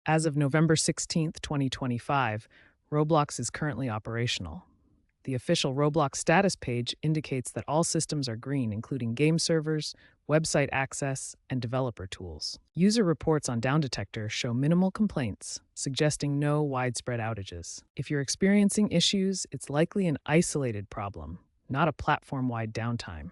As of November 16th, 2025, Roblox is currently operational. The official Roblox status page indicates that all systems are green, including game servers, website access, and developer tools. User reports on Down Detector show minimal complaints, suggesting no widespread outages. If you're experiencing issues, it's likely an isolated problem, not a platform-wide downtime.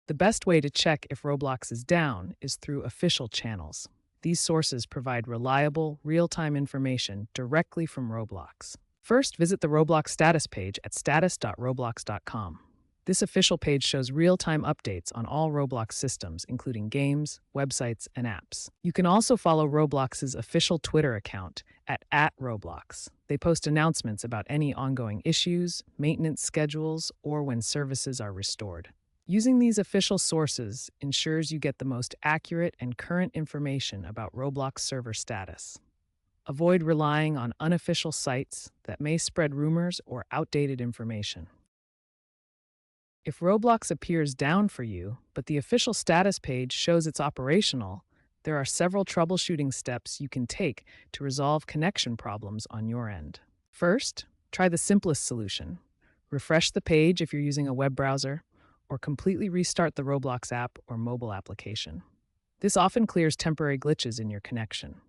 The best way to check if Roblox is down is through official channels. These sources provide reliable, real-time information directly from Roblox. First, visit the Roblox status page at status.roblox.com. This official page shows real-time updates on all Roblox systems, including games, websites, and apps. You can also follow Roblox's official Twitter account at @Roblox. They post announcements about any ongoing issues, maintenance schedules, or when services are restored. Using these official sources ensures you get the most accurate and current information about Roblox server status. Avoid relying on unofficial sites that may spread rumors or outdated information. If Roblox appears down for you, but the official status page shows it's operational, there are several troubleshooting steps you can take to resolve connection problems on your end. First, try the simplest solution. Refresh the page if you're using a web browser, or completely restart the Roblox app or mobile application. This often clears temporary glitches in your connection.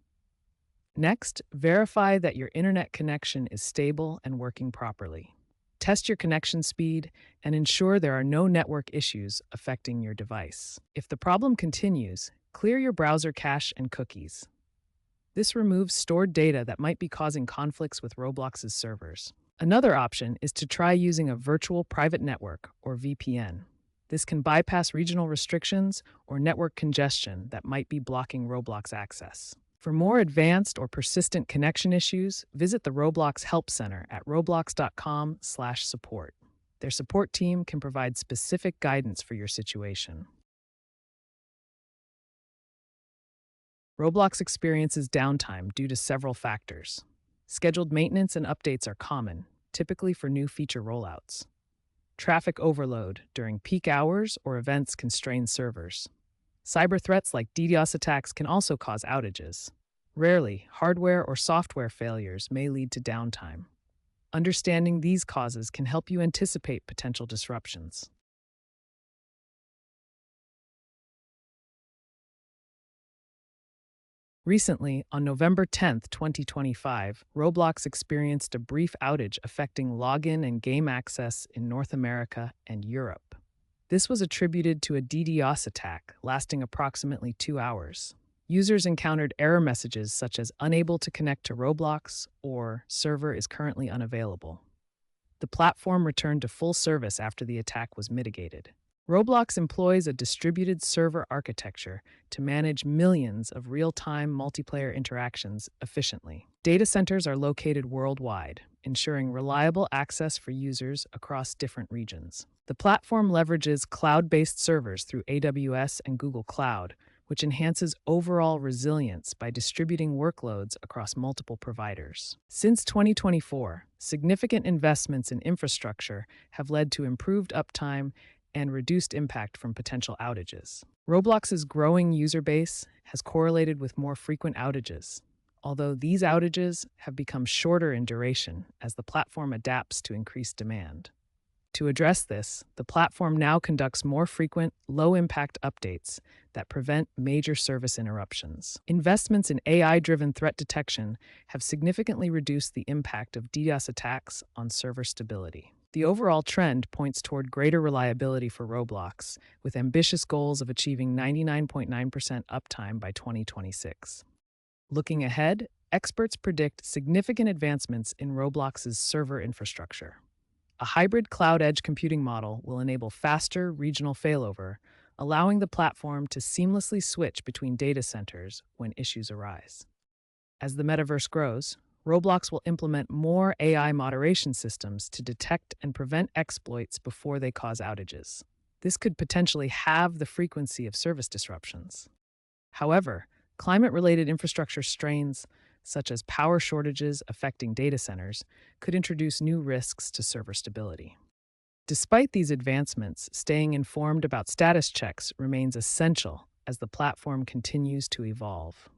Next, verify that your internet connection is stable and working properly. Test your connection speed and ensure there are no network issues affecting your device. If the problem continues, clear your browser cache and cookies. This removes stored data that might be causing conflicts with Roblox's servers. Another option is to try using a virtual private network, or VPN. This can bypass regional restrictions or network congestion that might be blocking Roblox access. For more advanced or persistent connection issues, visit the Roblox Help Center at roblox.com/support. Their support team can provide specific guidance for your situation. Roblox experiences downtime due to several factors. Scheduled maintenance and updates are common, typically for new feature rollouts. Traffic overload during peak hours or events constrain servers. Cyber threats like DDoS attacks can also cause outages. Rarely, hardware or software failures may lead to downtime. Understanding these causes can help you anticipate potential disruptions. Recently, on November 10th, 2025, Roblox experienced a brief outage affecting login and game access in North America and Europe. This was attributed to a DDoS attack lasting approximately 2 hours. Users encountered error messages such as unable to connect to Roblox or server is currently unavailable. The platform returned to full service after the attack was mitigated. Roblox employs a distributed server architecture to manage millions of real-time multiplayer interactions efficiently. Data centers are located worldwide, ensuring reliable access for users across different regions. The platform leverages cloud-based servers through AWS and Google Cloud, which enhances overall resilience by distributing workloads across multiple providers. Since 2024, significant investments in infrastructure have led to improved uptime and reduced impact from potential outages. Roblox's growing user base has correlated with more frequent outages, although these outages have become shorter in duration as the platform adapts to increased demand. To address this, the platform now conducts more frequent, low-impact updates that prevent major service interruptions. Investments in AI-driven threat detection have significantly reduced the impact of DDoS attacks on server stability. The overall trend points toward greater reliability for Roblox, with ambitious goals of achieving 99.9% uptime by 2026. Looking ahead, experts predict significant advancements in Roblox's server infrastructure. A hybrid cloud edge computing model will enable faster regional failover, allowing the platform to seamlessly switch between data centers when issues arise. As the metaverse grows, Roblox will implement more AI moderation systems to detect and prevent exploits before they cause outages. This could potentially halve the frequency of service disruptions. However, climate-related infrastructure strains, such as power shortages affecting data centers, could introduce new risks to server stability. Despite these advancements, staying informed about status checks remains essential as the platform continues to evolve.